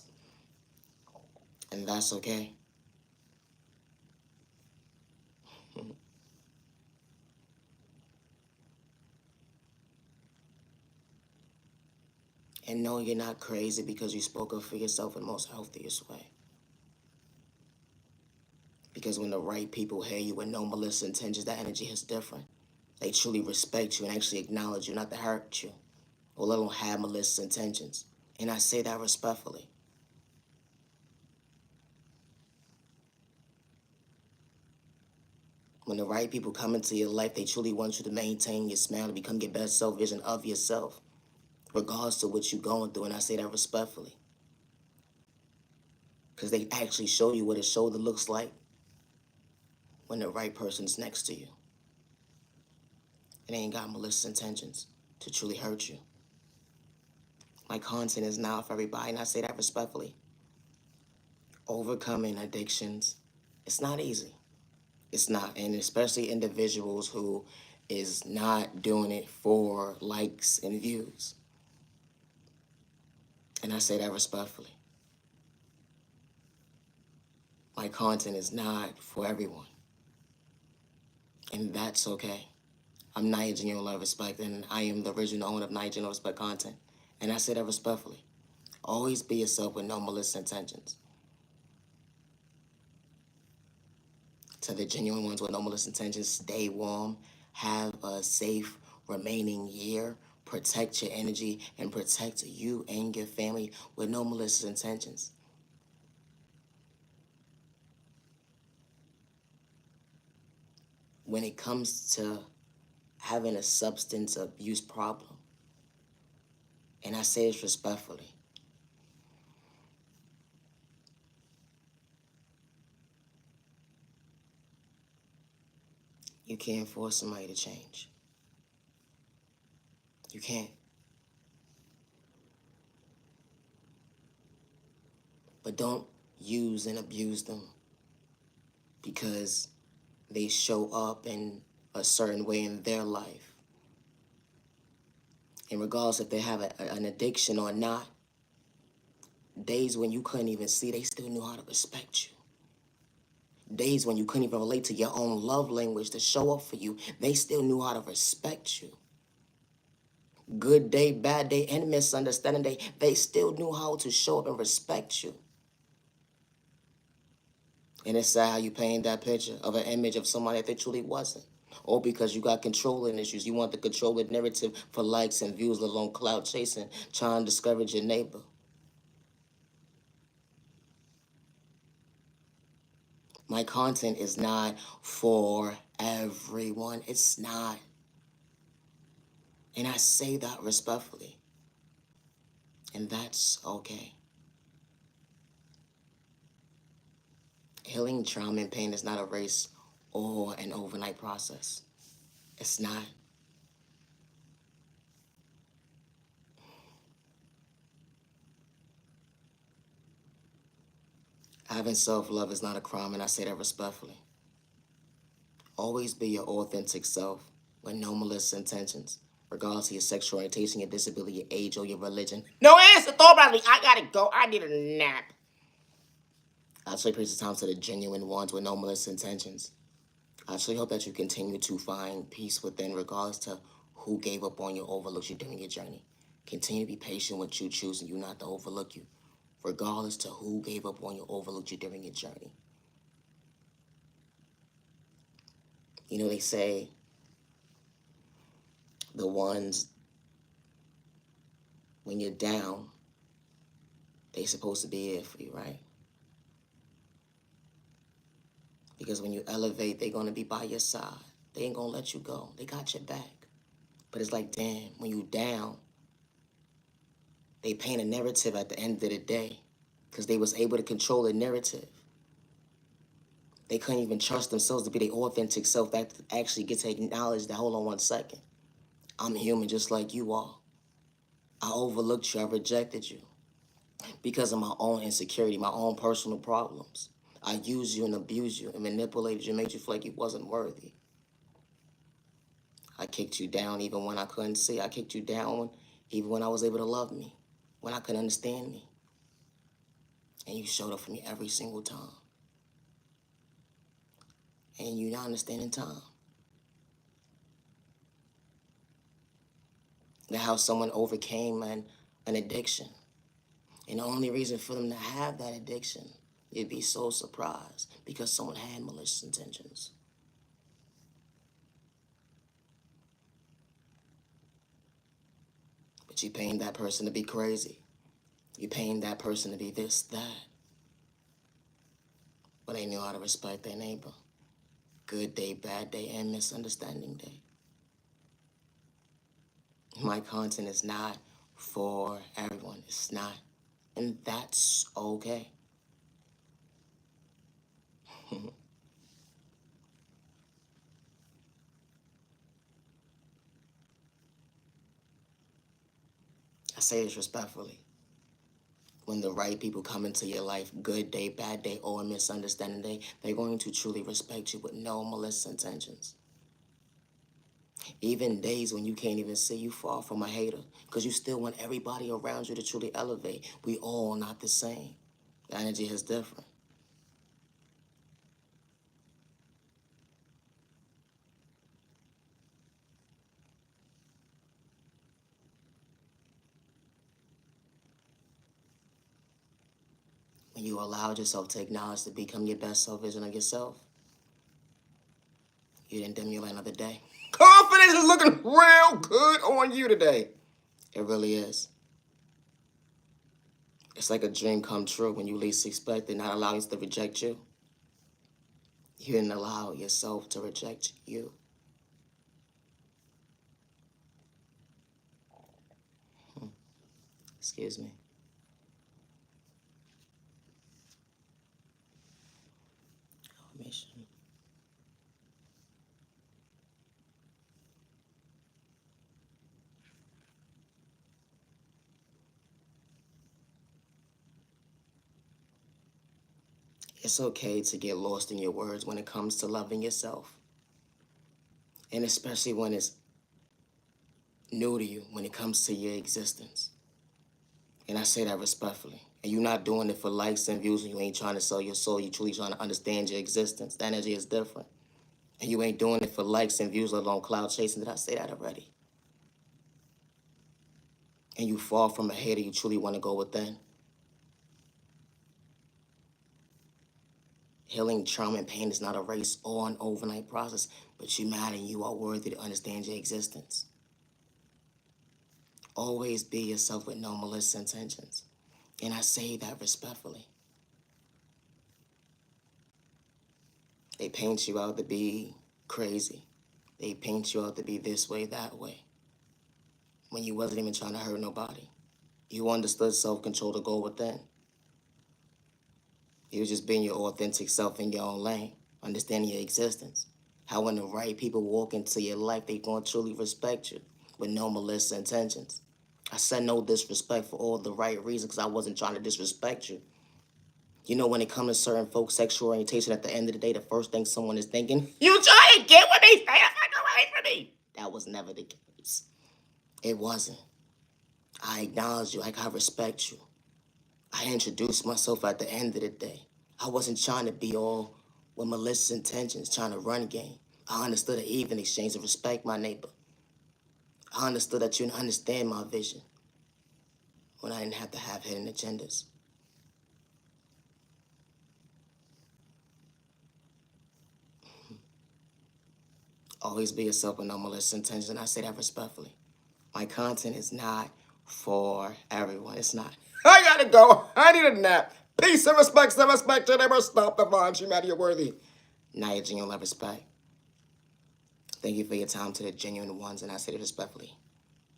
And that's okay. And no, you're not crazy because you spoke up for yourself in the most healthiest way. Because when the right people hear you with no malicious intentions, that energy is different. They truly respect you and actually acknowledge you, not to hurt you, or let alone have malicious intentions. And I say that respectfully. When the right people come into your life, they truly want you to maintain your smile, to become your best self vision of yourself, regardless of what you're going through. And I say that respectfully. Because they actually show you what a shoulder looks like when the right person's next to you. It ain't got malicious intentions to truly hurt you. My content is not for everybody, and I say that respectfully. Overcoming addictions, it's not easy. It's not, and especially individuals who is not doing it for likes and views. And I say that respectfully. My content is not for everyone. And that's okay. I'm Naya Genuine Love Respect, and I am the original owner of Naya Genuine Respect Content. And I say that respectfully. Always be yourself with no malicious intentions. To the genuine ones with no malicious intentions, stay warm, have a safe remaining year, protect your energy, and protect you and your family with no malicious intentions. When it comes to having a substance abuse problem, and I say this respectfully, you can't force somebody to change. You can't. But don't use and abuse them because they show up in a certain way in their life. And regardless if they have an addiction or not, days when you couldn't even see, they still knew how to respect you. Days when you couldn't even relate to your own love language to show up for you, they still knew how to respect you. Good day, bad day, and misunderstanding day, they still knew how to show up and respect you. And it's sad how you paint that picture of an image of somebody that they truly wasn't. Or because you got controlling issues. You want to control the narrative for likes and views, let alone cloud chasing, trying to discourage your neighbor. My content is not for everyone. It's not. And I say that respectfully. And that's okay. Healing trauma and pain is not a race or an overnight process. It's not. Having self-love is not a crime, and I say that respectfully. Always be your authentic self with no malicious intentions, regardless of your sexual orientation, your disability, your age, or your religion. No answer, thought about me. I gotta go. I need a nap. I actually praise the time to the genuine ones with no malicious intentions. I actually hope that you continue to find peace within, regardless to who gave up on you, overlooked you during your journey. Continue to be patient with you, choosing you not to overlook you, regardless to who gave up on you, overlooked you during your journey. You know, they say the ones, when you're down, they supposed to be here for you, right? Because when you elevate, they're going to be by your side. They ain't going to let you go. They got your back. But it's like, damn, when you down, they paint a narrative at the end of the day because they was able to control the narrative. They couldn't even trust themselves to be their authentic self that actually get to acknowledge that, hold on 1 second. I'm human just like you are. I overlooked you. I rejected you because of my own insecurity, my own personal problems. I used you and abused you and manipulated you, made you feel like you wasn't worthy. I kicked you down even when I couldn't see. I kicked you down even when I was able to love me, when I couldn't understand me. And you showed up for me every single time. And you not understanding time. That how someone overcame and an addiction. And the only reason for them to have that addiction, you'd be so surprised because someone had malicious intentions. But you paying that person to be crazy. You paying that person to be this, that. But they know how to respect their neighbor. Good day, bad day, and misunderstanding day. My content is not for everyone. It's not. And that's okay. I say this respectfully. When the right people come into your life, good day, bad day, or a misunderstanding day, they're going to truly respect you with no malicious intentions. Even days when you can't even see, you fall from a hater because you still want everybody around you to truly elevate. We all not the same. The energy is different. When you allowed yourself to acknowledge to become your best self vision of yourself, you didn't dim your light another day. Confidence is looking real good on you today. It really is. It's like a dream come true when you least expect it, not allowing us to reject you. You didn't allow yourself to reject you. Excuse me. Mission. It's okay to get lost in your words when it comes to loving yourself. And especially when it's new to you, when it comes to your existence. And I say that respectfully. And you're not doing it for likes and views, and you ain't trying to sell your soul. You're truly trying to understand your existence. The energy is different. And you ain't doing it for likes and views, let alone cloud chasing. Did I say that already? And you fall from a hater, you truly want to go within. Healing trauma and pain is not a race or an overnight process, but you matter and you are worthy to understand your existence. Always be yourself with no malicious intentions. And I say that respectfully. They paint you out to be crazy. They paint you out to be this way, that way. When you wasn't even trying to hurt nobody. You understood self-control to go within. You was just being your authentic self in your own lane, understanding your existence. How when the right people walk into your life, they gonna truly respect you with no malicious intentions. I said no disrespect for all the right reasons because I wasn't trying to disrespect you. You know, when it comes to certain folks' sexual orientation, at the end of the day, the first thing someone is thinking, you trying to get what they say, away from me. That was never the case. It wasn't. I acknowledge you, like I respect you. I introduced myself at the end of the day. I wasn't trying to be all with malicious intentions, trying to run game. I understood an even exchange of respect, my neighbor. I understood that you didn't understand my vision when I didn't have to have hidden agendas. Always be yourself with no malicious intentions, and I say that respectfully. My content is not for everyone. It's not. I gotta go. I need a nap. Peace and respect, some respect. You never stop the vine. You matter, you're worthy. Now your genuine love, respect. Thank you for your time to the genuine ones, and I say it respectfully.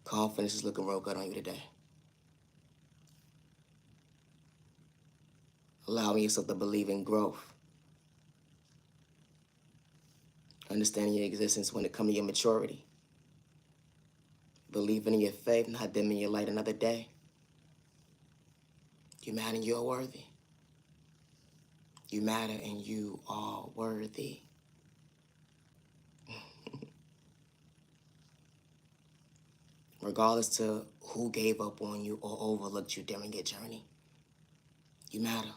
Confidence is looking real good on you today. Allowing yourself to believe in growth. Understanding your existence when it comes to your maturity. Believing in your faith, not dimming your light another day. You matter and you are worthy. You matter and you are worthy. Regardless to who gave up on you or overlooked you during your journey. You matter.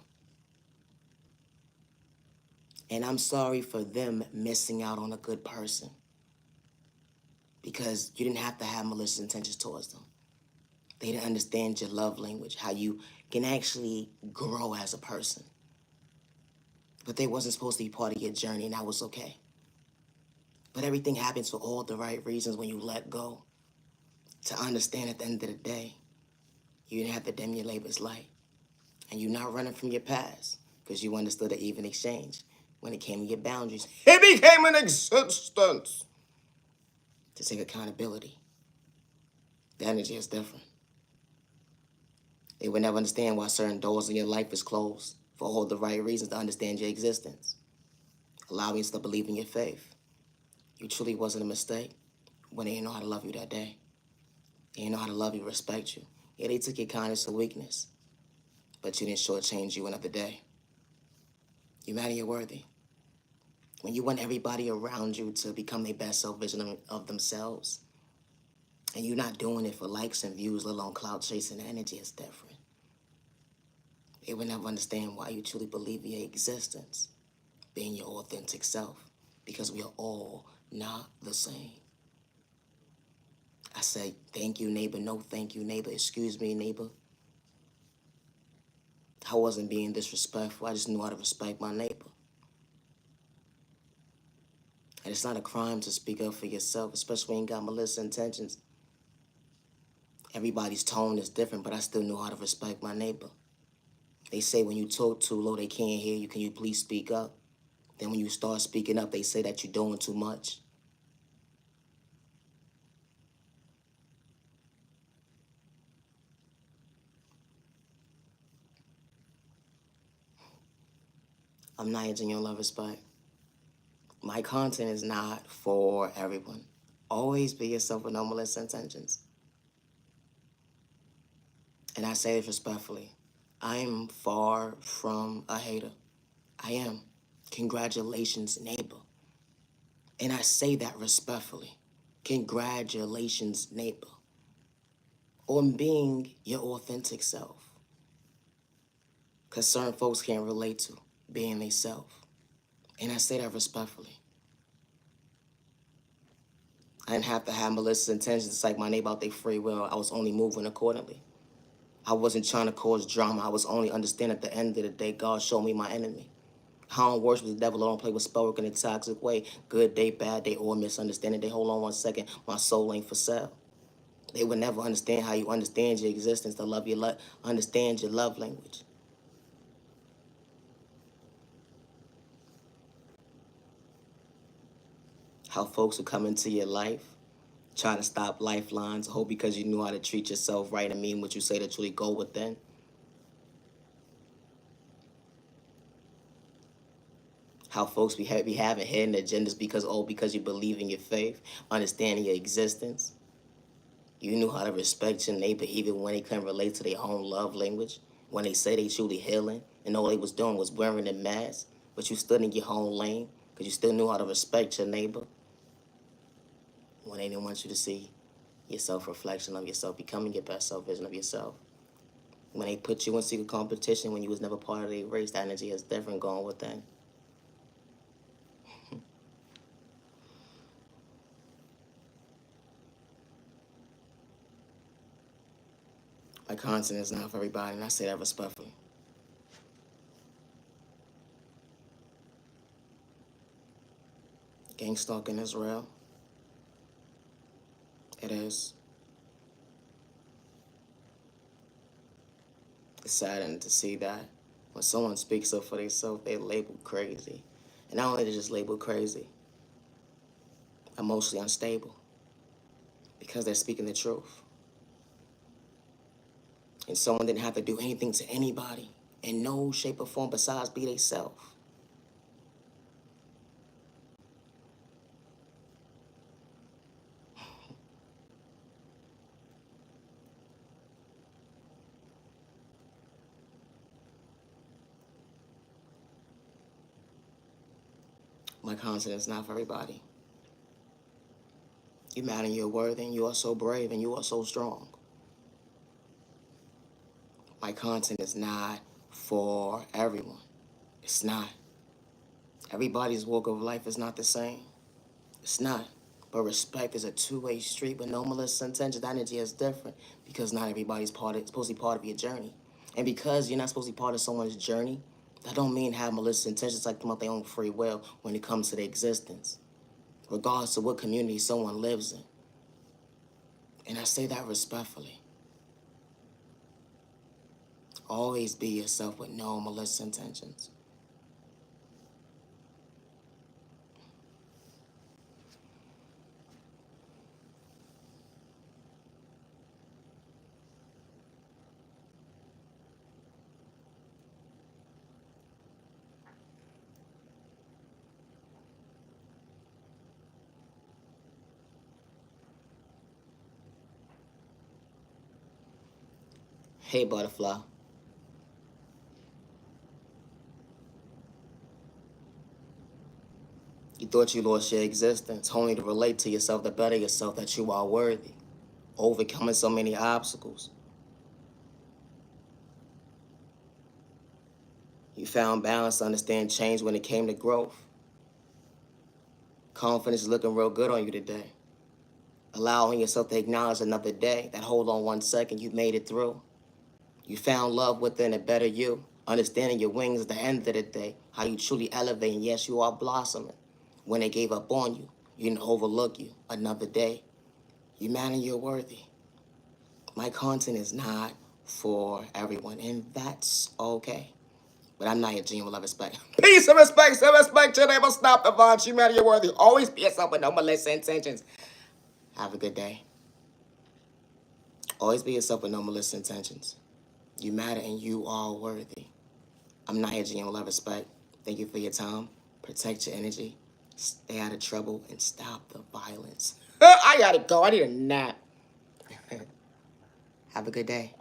And I'm sorry for them missing out on a good person. Because you didn't have to have malicious intentions towards them. They didn't understand your love language, how you can actually grow as a person. But they wasn't supposed to be part of your journey, and that was okay. But everything happens for all the right reasons when you let go. To understand at the end of the day, you didn't have to dim your labor's light. And you're not running from your past, because you understood an even exchange. When it came to your boundaries, it became an existence. To take accountability. The energy is different. They would never understand why certain doors in your life is closed for all the right reasons to understand your existence. Allow me to believe in your faith. You truly wasn't a mistake when they didn't know how to love you that day. They didn't know how to love you, respect you. Yeah, they took your kindness for weakness, but you didn't shortchange you another day. You matter, you're worthy. When you want everybody around you to become their best self vision of themselves, and you're not doing it for likes and views, let alone cloud chasing, the energy is different. They would never understand why you truly believe in your existence, being your authentic self, because we are all not the same. I say, thank you, neighbor. No, thank you, neighbor. Excuse me, neighbor. I wasn't being disrespectful. I just knew how to respect my neighbor. And it's not a crime to speak up for yourself, especially when you got malicious intentions. Everybody's tone is different, but I still know how to respect my neighbor. They say when you talk too low, they can't hear you. Can you please speak up? Then when you start speaking up, they say that you're doing too much. I'm not using your love respect. My content is not for everyone. Always be yourself with no malicious intentions. And I say this respectfully. I'm far from a hater. I am. Congratulations, neighbor. And I say that respectfully. Congratulations, neighbor, on being your authentic self. Because certain folks can't relate to being they self. And I say that respectfully. I didn't have to have malicious intentions to psych my neighbor out their free will. I was only moving accordingly. I wasn't trying to cause drama. I was only understanding at the end of the day, God showed me my enemy. I don't worship the devil. I don't play with spell work in a toxic way. Good day, bad day, or misunderstanding. They hold on 1 second. My soul ain't for sale. They would never understand how you understand your existence, to love your understand your love language. How folks will come into your life, try to stop lifelines, hope because you knew how to treat yourself right and mean what you say to truly go within. How folks be having hidden agendas because you believe in your faith, understanding your existence. You knew how to respect your neighbor even when they couldn't relate to their own love language. When they say they truly healing and all they was doing was wearing a mask, but you stood in your own lane because you still knew how to respect your neighbor. When they didn't want you to see your self-reflection of yourself, becoming your best self-vision of yourself. When they put you in secret competition when you was never part of their race, that energy is different going within. My content is not for everybody, and I say that respectfully. Gang stalking is real. It is. It's saddening to see that when someone speaks up for themselves, they labeled crazy. And not only they just labeled crazy, emotionally unstable, because they're speaking the truth. And someone didn't have to do anything to anybody in no shape or form besides be they self. My content is not for everybody. You matter, you're worthy, and you are so brave, and you are so strong. My content is not for everyone. It's not. Everybody's walk of life is not the same. It's not. But respect is a two-way street with no malicious intentions. That energy is different because not everybody's supposed to be part of your journey. And because you're not supposed to be part of someone's journey, that don't mean have malicious intentions like them out their own free will when it comes to their existence, regardless of what community someone lives in. And I say that respectfully. Always be yourself with no malicious intentions. Hey, butterfly. You thought you lost your existence, only to relate to yourself, to better yourself, that you are worthy, overcoming so many obstacles. You found balance to understand change when it came to growth. Confidence is looking real good on you today. Allowing yourself to acknowledge another day, that hold on 1 second, you made it through. You found love within a better you, understanding your wings at the end of the day, how you truly elevate, and yes, you are blossoming. When they gave up on you, you didn't overlook you. Another day, you man and you're worthy. My content is not for everyone, and that's okay. But I'm not your gene with love, respect. Peace and respect, some respect. Your name will stop the violence. You matter, you're worthy. Always be yourself with no malicious intentions. Have a good day. Always be yourself with no malicious intentions. You matter and you are worthy. I'm not your gene with love, respect. Thank you for your time. Protect your energy. Stay out of trouble and stop the violence. I gotta go. I need a nap. Have a good day.